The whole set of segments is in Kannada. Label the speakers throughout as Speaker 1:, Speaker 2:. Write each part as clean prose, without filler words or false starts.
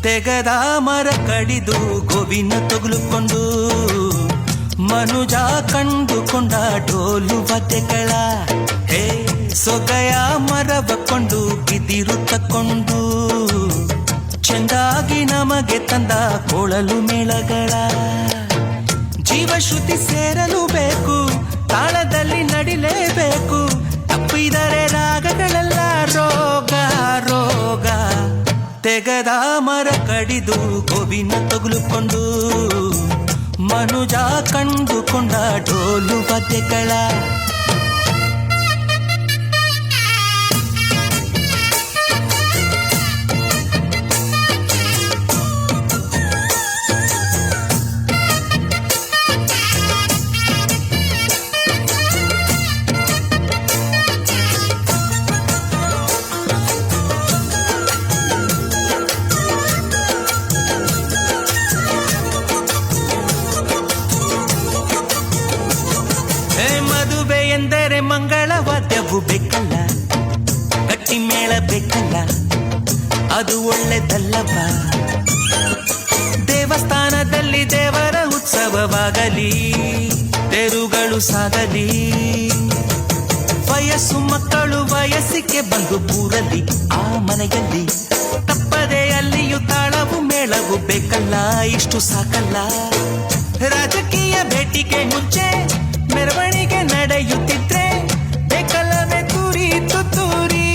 Speaker 1: ತೆಗದ ಮರ ಕಡಿದು ಗೋವಿನ ತಗುಲುಕೊಂಡು ಮನುಜ ಕಂಡುಕೊಂಡ ಡೋಲು ವಾದ್ಯಗಳ ಹೇ ಸೊಗಯ ಮರವ ಕೊಂಡು ಬಿದಿರು ತಕ್ಕೊಂಡು ಚೆಂದಾಗಿ ನಮಗೆ ತಂದ ಕೊಳಲು ಮೇಳಗಳ ಜೀವಶ್ರುತಿ ಸೇರಲು ಬೇಕು, ತಾಳದಲ್ಲಿ ನಡಿಲೇಬೇಕು, ತಪ್ಪಿದರೆ ರಾಗಗಳೆಲ್ಲ ರೋಗ ರೋಗ. ತೆಗದ ಮರ ಕಡಿದು ಗೋವಿನ ತಗುಲುಕೊಂಡು ಮನುಜ ಕಂಡುಕೊಂಡ ಡೋಲು ವಾದ್ಯಗಳ ಮದುವೆ ಎಂದರೆ ಮಂಗಳ ವಾದ್ಯವು ಬೇಕಲ್ಲ, ಗಟ್ಟಿ ಮೇಳ ಬೇಕಲ್ಲ, ಅದು ಒಳ್ಳೆದಲ್ಲವ. ದೇವಸ್ಥಾನದಲ್ಲಿ ದೇವರ ಉತ್ಸವವಾಗಲಿ, ತೆರುಗಳು ಸಾಗಲಿ, ವಯಸ್ಸು ಮಕ್ಕಳು ವಯಸ್ಸಿಗೆ ಬಂದು ಕೂರಲಿ ಆ ಮನೆಯಲ್ಲಿ. ತಪ್ಪದೆ ಅಲ್ಲಿಯೂ ತಾಳವು ಮೇಳವು ಬೇಕಲ್ಲ, ಇಷ್ಟು ಸಾಕಲ್ಲ. ರಾಜಕೀಯ ಭೇಟಿಗೆ ಮುಂಚೆ ಮೆರವಣಿಗೆ ನಡೆಯುತ್ತಿದ್ರೆ ಬೇಕಲ್ಲವೇ ತೂರಿ ತುತ್ತೂರಿ.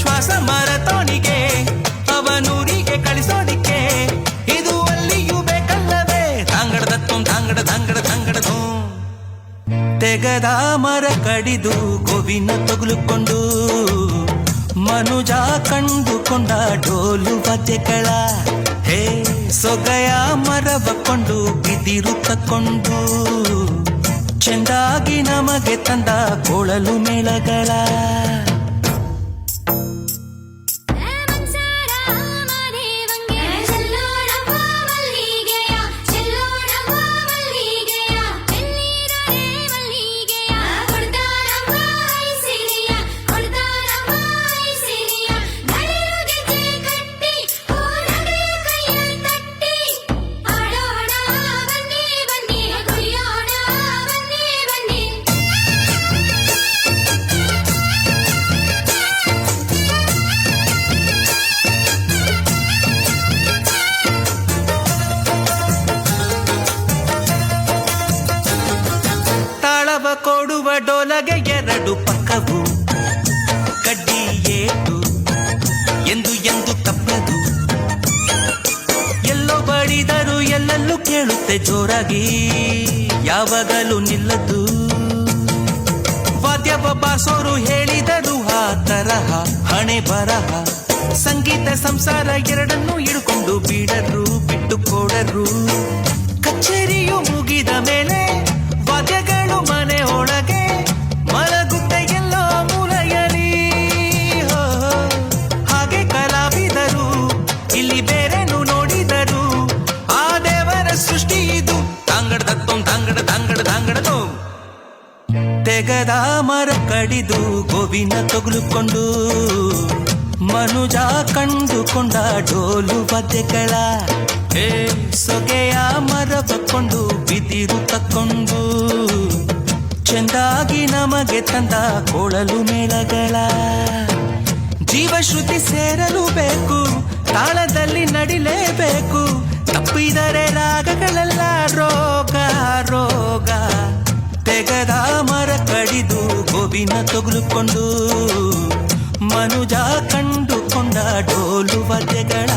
Speaker 1: ಶ್ವಾಸ ಮಾರತೋಣಿಗೆ ಅವನೂರಿಗೆ ಕಳಿಸೋದಿಕ್ಕೆ ಇದು ಅಲ್ಲಿಯೂ ಬೇಕಲ್ಲವೇ ತಾಂಗಡದತ್ತು ತಾಂಗಡದು. ತೆಗದ ಮರ ಕಡಿದು ಗೋವಿನ ತಗುಲುಕೊಂಡು ಮನುಜ ಕಂಡುಕೊಂಡ ಡೋಲು ವಾದ್ಯಗಳ ಹೇ ಸೊಗಯ ಮರವ ಕೊಂಡು ಬಿದಿರು ತಕ್ಕೊಂಡು ಚೆಂದಾಗಿ ನಮಗೆ ತಂದ ಕೊಳಲು ಮೇಳಗಳ ಕೊಡುವ ಡೋಲಗೆ ಎರಡು ಪಕ್ಕವು ಕಡ್ಡಿ ಏಟು ಎಂದು ಎಂದು ತಪ್ಪದು. ಎಲ್ಲೋ ಬಡಿದರು ಎಲ್ಲೆಲ್ಲೂ ಕೇಳುತ್ತೆ ಜೋರಾಗಿ, ಯಾವಾಗಲೂ ನಿಲ್ಲದು. ವಾದ್ಯವ ಬಾರ್ಸೋರು ಹೇಳಿದರು ಆ ತರಹ ಹಣೆ ಬರಹ. ಸಂಗೀತ ಸಂಸಾರ ಎರಡನ್ನೂ ಹಿಡ್ಕೊಂಡು ಬಿಡರು ಬಿಟ್ಟು ಕೊಡರು. ಕಚೇರಿಯು ಮುಗಿದ ಮೇಲೆ ವಾದ್ಯಗಳು ಮನೆ ಒಳಗೆ ಮಲಗುತ್ತೆ ಎಲ್ಲೋ ಮೂಲೆಯಲ್ಲಿ. ಹಾಗೆ ಕಲಾವಿದರು ಇಲ್ಲಿ ಬೇರೆನು ನೋಡಿದರು, ಆ ದೇವರ ಸೃಷ್ಟಿ ಇದು ತಾಂಗಡದು. ತೆಗದ ಮರ ಕಡಿದು ಗೋವಿನ ತಗುಲುಕೊಂಡು ಮನುಜ ಕಂಡುಕೊಂಡ ಡೋಲು ವಾದ್ಯಗಳ ಹೇ ಸೊಗೆಯ ಮರವ ಕೊಂಡು ಬಿದಿರು ತಕ್ಕೊಂಡು ಚೆಂದಾಗಿ ನಮಗೆ ತಂದ ಕೊಳಲು ಮೇಳಗಳ ಜೀವಶ್ರುತಿ ಸೇರಲು ಬೇಕು, ತಾಳದಲ್ಲಿ ನಡಿಲೇಬೇಕು, ತಪ್ಪಿದರೆ ರಾಗಗಳೆಲ್ಲ ರೋಗ ರೋಗ. ತೆಗದ ಮರ ಕಡಿದು ಗೋವಿನ ತಗುಲುಕೊಂಡು ಮನುಜ ಕಂಡುಕೊಂಡ ಡೋಲು ವಾದ್ಯಗಳ